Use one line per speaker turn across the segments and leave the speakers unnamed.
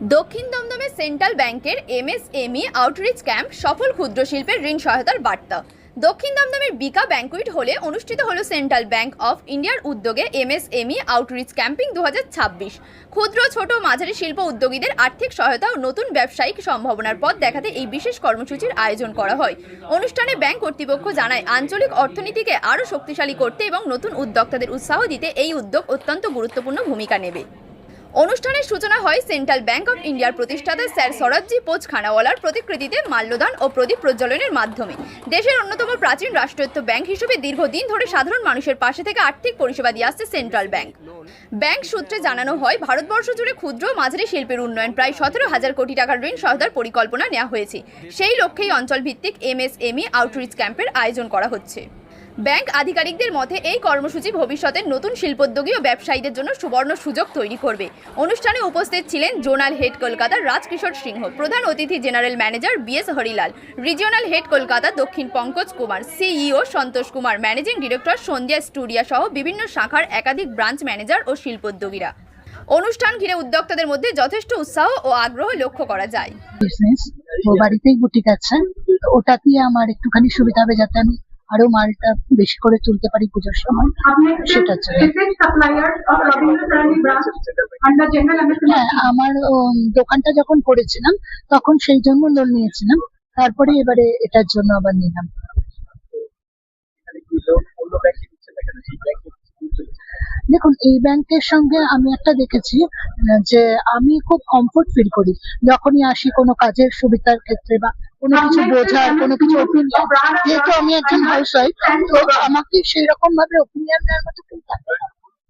দক্ষিণ দমদমে সেন্ট্রাল ব্যাংকের এমএসএমই আউটরিচ ক্যাম্প সফল ক্ষুদ্র শিল্পের ঋণ সহায়তার বার্তা। দক্ষিণ দমদমের বিকা ব্যাংকুইট হলে অনুষ্ঠিত হলো সেন্ট্রাল ব্যাংক অফ ইন্ডিয়ার উদ্যোগে এমএসএমই আউটরিচ ক্যাম্পিং 2026। ক্ষুদ্র ছোট মাঝারি শিল্প উদ্যোগীদের আর্থিক সহায়তা ও নতুন ব্যবসায়িক সম্ভাবনার পথ দেখাতে এই বিশেষ কর্মসূচির আয়োজন করা হয়। অনুষ্ঠানে ব্যাংক কর্তৃপক্ষ জানায়, আঞ্চলিক অর্থনীতিকে আরও শক্তিশালী করতে এবং নতুন উদ্যোক্তাদের উৎসাহ দিতে এই উদ্যোগ অত্যন্ত গুরুত্বপূর্ণ ভূমিকা নেবে। অনুষ্ঠানের সূচনা হয় সেন্ট্রাল ব্যাংক অফ ইন্ডিয়ার প্রতিষ্ঠাতা স্যার সরোজজি পোচ খানাওয়ালার প্রতিকৃতিতে মাল্যদান ও প্রদীপ প্রজ্বলনের মাধ্যমে। দেশের অন্যতম প্রাচীন রাষ্ট্রায়ত্ত ব্যাংক হিসেবে দীর্ঘদিন ধরে সাধারণ মানুষের পাশে থেকে আর্থিক পরিষেবা দিয়ে আসছে সেন্ট্রাল ব্যাংক। ব্যাংক সূত্রে জানানো হয়, ভারতবর্ষ জুড়ে ক্ষুদ্র মাঝারি শিল্পের উন্নয়ন প্রায় 17,000 কোটি টাকার ঋণ সহায়তার পরিকল্পনা নেওয়া হয়েছে। সেই লক্ষ্যেই অঞ্চলভিত্তিক এমএসএমই আউটরিচ ক্যাম্পের আয়োজন করা হচ্ছে। ব্যাংক আধিকারিকদের মতে এই কর্মসূচি ভবিষ্যতের নতুন শিল্পোদ্যোগী ও ব্যবসায়ীদের জন্য সুবর্ণ সুযোগ তৈরি করবে। অনুষ্ঠানে উপস্থিত ছিলেন জোনাল হেড কলকাতার রাজকিশোর সিংহ, প্রধান অতিথি general manager BS Harilal, regional head Kolkata দক্ষিণ Pankaj Kumar, CEO Santosh Kumar, managing director সন্ধ্যা স্টুডিয়া সহ বিভিন্ন শাখার একাধিক ব্রাঞ্চ ম্যানেজার ও শিল্পোদ্যোগীরা। অনুষ্ঠান ঘিরে উদ্যোক্তাদের মধ্যে যথেষ্ট উৎসাহ ও আগ্রহ লক্ষ্য করা যায়।
বিজনেস ও বাড়িতেই বুটিক আছে, ওটা দিয়ে আমার একটুখানি সুবিধা হবে যাতে আমি আরো মালটা বেশি করে তুলতে পারি পুজোর সময়, সেটার জন্য। হ্যাঁ, আমার দোকানটা যখন করেছিলাম তখন সেই জন্য লোন নিয়েছিলাম, তারপরে এবারে এটার জন্য আবার নিলাম। দেখুন, এই ব্যাংকের সঙ্গে আমি একটা দেখেছি যে আমি খুব কমফোর্ট ফিল করি যখনই আসি কোনো কাজের সুবিধার ক্ষেত্রে বা কোনো কিছু বোঝার, কোনো কিছু ওপিনিয়ন। যেহেতু আমি একজন হাউস ওয়াইফ, তো আমাকে সেই রকম ভাবে ওপিনিয়ন দেওয়ার মতো কেউ থাকে না।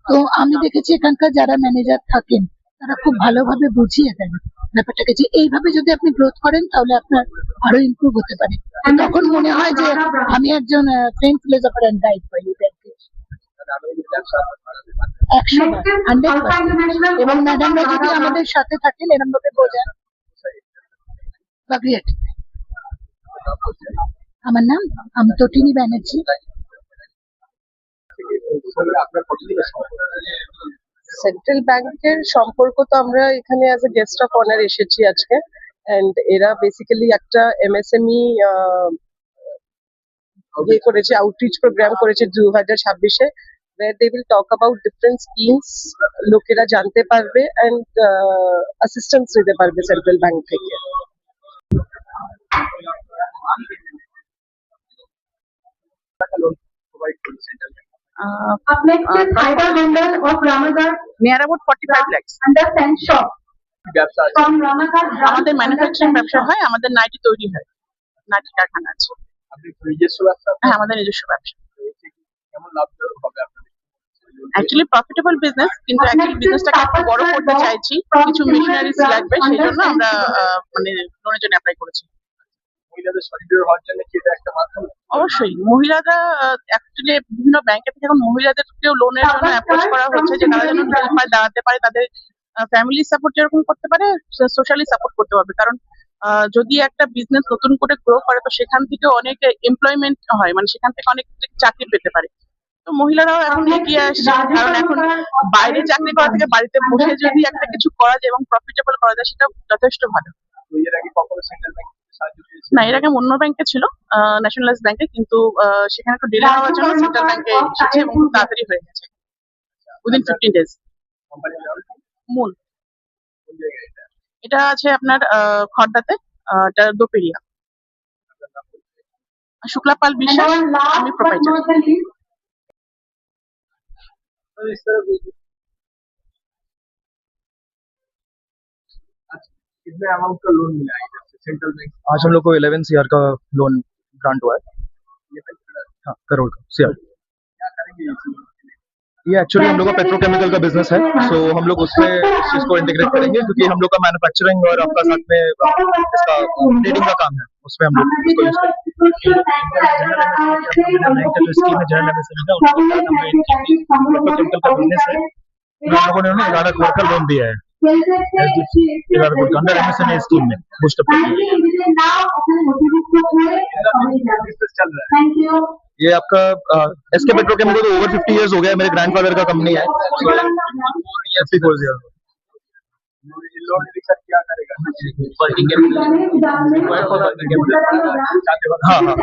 তো আমি দেখেছি এখানকার যারা ম্যানেজার থাকেন তারা খুব ভালোভাবে বুঝিয়ে দেন ব্যাপারটাকে, যে এইভাবে যদি আপনি গ্রোথ করেন তাহলে আপনার আরো ইমপ্রুভ হতে পারে। তখন মনে হয় যে আমি একজন ফ্রেন্ড ফিলোসফার অ্যান্ড গাইড পাই এই ব্যাংকে। 100% এবং ম্যাডামরা যদি আমাদের সাথে থাকেন, এরকম ভাবে বোঝান বা গ্রেট। আমার নাম আমতটিনী ব্যানার্জি।
সেন্ট্রাল ব্যাংকের সম্পর্ক তো আমরা এখানে as a guest of honour এসেছি আজকে, এন্ড এরা বেসিক্যালি একটা এমএসএমই ইয়ে করেছে, আউটরিচ প্রোগ্রাম করেছে 2026-এ, where they will talk about different schemes, লোকেরা জানতে পারবে and assistance নিতে পারবে সেন্ট্রাল ব্যাংক থেকে।
near about 45 lakhs. আমাদের ম্যানুফ্যাকচারিং ব্যবসা হয়, আমাদের নাইটি তৈরি হয়, নাইটি কারখানা আছে। হ্যাঁ, আমাদের নিজস্ব ব্যবসা। অ্যাকচুয়ালি প্রফিটেবল বিজনেস, কিন্তু অ্যাকচুয়ালি বিজনেসটাকে একটু বড় করতে চাইছি, কিছু মেশিনারিজ লাগবে, সেই জন্য আমরা মানে লোনের জন্য অ্যাপ্লাই করেছি। অবশ্যই মহিলারা অ্যাকচুয়ালি বিভিন্ন ব্যাংকে থেকে এখন মহিলাদেরকেও লোনের জন্য অ্যাপ্রোচ করা হচ্ছে, যে তারা যেন পায়ে দাঁড়াতে পারে, তাদের ফ্যামিলি সাপোর্ট যেরকম করতে পারে, সোশ্যালি সাপোর্ট করতে পারবে। কারণ যদি একটা বিজনেস নতুন করে গ্রো করে, তো সেখান থেকে অনেক এমপ্লয়মেন্ট হয়, মানে সেখান থেকে অনেক চাকরি পেতে পারে। তো মহিলারাও এখন এগিয়ে আসছে, কারণ এখন বাইরে চাকরি করা থেকে বাড়িতে বসে যদি একটা কিছু করা যায় এবং প্রফিটেবল করা যায়, সেটা যথেষ্ট ভালো। না, এর আগে অন্য ব্যাংকে ছিল, ন্যাশনালাইজ ব্যাংকে, কিন্তু সেখানে একটু ডিলে হওয়ার জন্য সেন্ট্রাল ব্যাংকে এসেছে এবং খুব তাড়াতাড়ি হয়ে গেছে, উইদিন 15 days। মূল এটা আছে আপনার খড়দাতে, এটা দোপেরিয়া। শুক্লাপাল বিশ্বাস, আমি প্রোপাইটার।
कितने अमाउंट का लोन मिला है सेंट्रल बैंक? आज हम लोग को 11 CR का लोन ग्रांट हुआ है। हाँ, करोड़ का CR। क्या करेंगे ये? एक्चुअली हम लोग का पेट्रोकेमिकल का बिजनेस है, सो हम लोग उसमें इस चीज को इंटीग्रेट करेंगे, क्योंकि हम लोग का मैन्युफैक्चरिंग और आपका साथ में इसका ट्रेडिंग का काम है, उसमें हम लोग इसको यूज करेंगे। जो स्कीम है जनरल एमएसएमई का, उसके तहत हमें पेट्रोकेमिकल का बिजनेस है, हम लोगों ने 11 करोड़ का लोन दिया है अंडर एमएसएमई स्कीम में बूस्ट अप। ये आपका एसके पेट्रोकेमिकल तो ओवर 50 इयर्स हो गया है, मेरे ग्रैंडफादर का कंपनी है। लोन सर क्या करेगा वर्किंग कैपिटल हाँ हाँ